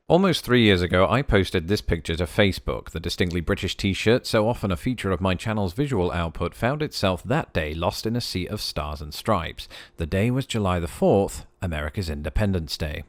Almost 3 years ago, I posted this picture to Facebook. The distinctly British t-shirt, so often a feature of my channel's visual output, found itself that day lost in a sea of stars and stripes. The day was July the 4th, America's Independence Day.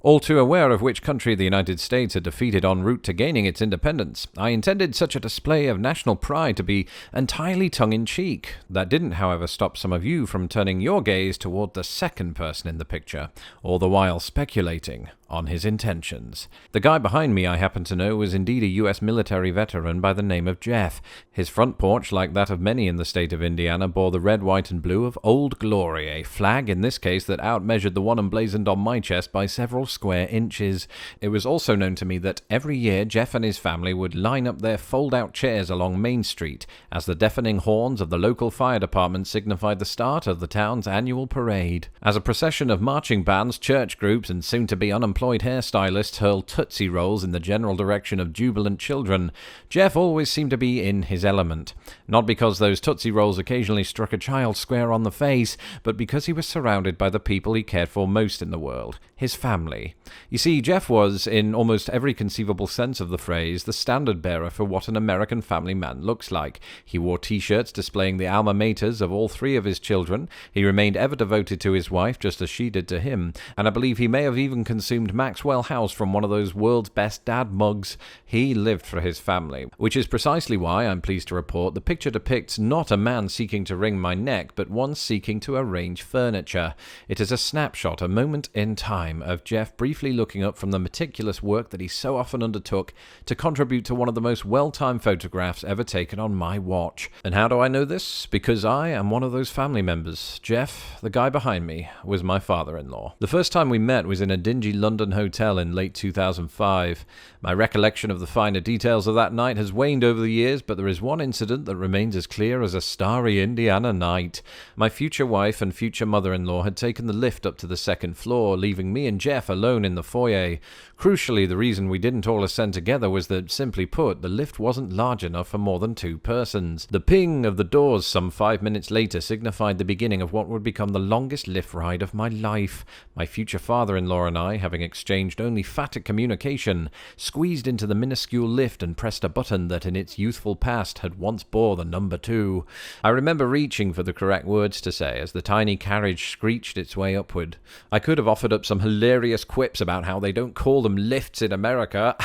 All too aware of which country the United States had defeated en route to gaining its independence, I intended such a display of national pride to be entirely tongue-in-cheek. That didn't, however, stop some of you from turning your gaze toward the second person in the picture, all the while speculating on his intentions. The guy behind me, I happen to know, was indeed a U.S. military veteran by the name of Jeff. His front porch, like that of many in the state of Indiana, bore the red, white, and blue of Old Glory, a flag in this case that outmeasured the one emblazoned on my chest by several square inches. It was also known to me that every year Jeff and his family would line up their fold-out chairs along Main Street as the deafening horns of the local fire department signified the start of the town's annual parade. As a procession of marching bands, church groups, and soon-to-be unemployed hairstylists hurled Tootsie Rolls in the general direction of jubilant children, Jeff always seemed to be in his element. Not because those Tootsie Rolls occasionally struck a child square on the face, but because he was surrounded by the people he cared for most in the world, his family. You see, Jeff was, in almost every conceivable sense of the phrase, the standard-bearer for what an American family man looks like. He wore t-shirts displaying the alma maters of all three of his children. He remained ever devoted to his wife, just as she did to him, and I believe he may have even consumed Maxwell House from one of those world's best dad mugs. He lived for his family, which is precisely why, I'm pleased to report, the picture depicts not a man seeking to wring my neck, but one seeking to arrange furniture. It is a snapshot, a moment in time, of Jeff briefly looking up from the meticulous work that he so often undertook to contribute to one of the most well-timed photographs ever taken on my watch. And how do I know this? Because I am one of those family members. Jeff, the guy behind me, was my father-in-law. The first time we met was in a dingy London hotel in late 2005. My recollection of the finer details of that night has waned over the years, but there is one incident that remains as clear as a starry Indiana night. My future wife and future mother-in-law had taken the lift up to the second floor, leaving me and Jeff alone in the foyer. Crucially, the reason we didn't all ascend together was that, simply put, the lift wasn't large enough for more than two persons. The ping of the doors some 5 minutes later signified the beginning of what would become the longest lift ride of my life. My future father-in-law and I, having exchanged only phatic communication, squeezed into the minuscule lift and pressed a button that in its youthful past had once bore the number 2. I remember reaching for the correct words to say as the tiny carriage screeched its way upward. I could have offered up some hilarious quips about how they don't call them lifts in America.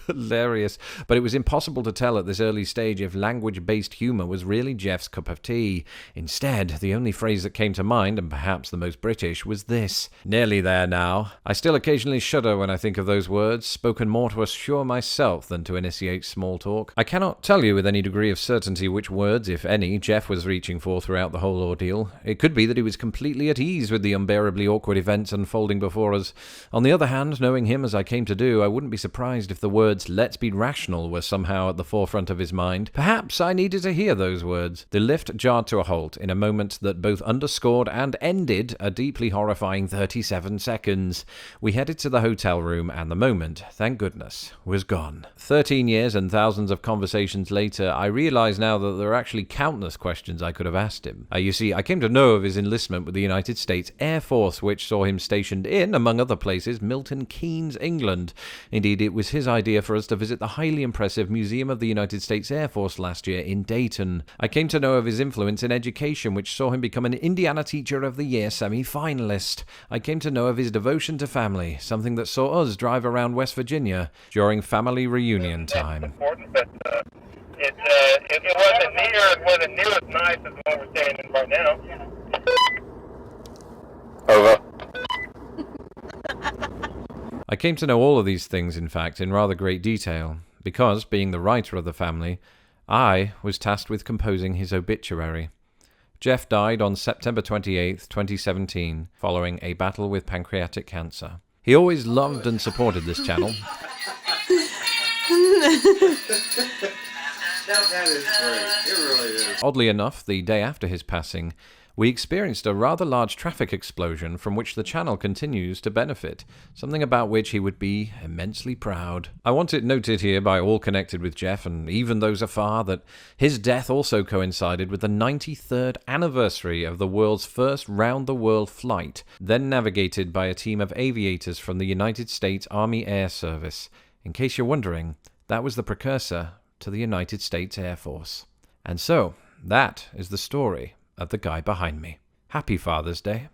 Hilarious, but it was impossible to tell at this early stage if language-based humour was really Jeff's cup of tea. Instead, the only phrase that came to mind, and perhaps the most British, was this: "Nearly there now." I still occasionally shudder when I think of those words, spoken more to assure myself than to initiate small talk. I cannot tell you with any degree of certainty which words, if any, Jeff was reaching for throughout the whole ordeal. It could be that he was completely at ease with the unbearably awkward events unfolding before us. On the other hand, knowing him as I came to do, I wouldn't be surprised if the words "let's be rational" were somehow at the forefront of his mind. Perhaps I needed to hear those words. The lift jarred to a halt in a moment that both underscored and ended a deeply horrifying 37 seconds. We headed to the hotel room, and the moment, thank goodness, was gone. 13 years and thousands of conversations later, I realize now that there are actually countless questions I could have asked him. You see, I came to know of his enlistment with the United States Air Force, which saw him stationed in, among other places, Milton Keynes, England. Indeed, it was his idea for us to visit the highly impressive Museum of the United States Air Force last year in Dayton. I came to know of his influence in education, which saw him become an Indiana Teacher of the Year semi-finalist. I came to know of his devotion to family, something that saw us drive around West Virginia during family reunion time. It's important, but it wasn't near as nice as the one we're staying in right now. Over. I came to know all of these things, in fact, in rather great detail, because, being the writer of the family, I was tasked with composing his obituary. Jeff died on September 28, 2017, following a battle with pancreatic cancer. He always loved and supported this channel. That is great. It really is. Oddly enough, the day after his passing, we experienced a rather large traffic explosion from which the channel continues to benefit, something about which he would be immensely proud. I want it noted here by all connected with Jeff, and even those afar, that his death also coincided with the 93rd anniversary of the world's first round-the-world flight, then navigated by a team of aviators from the United States Army Air Service. In case you're wondering, that was the precursor to the United States Air Force. And so, that is the story of the guy behind me. Happy Father's Day.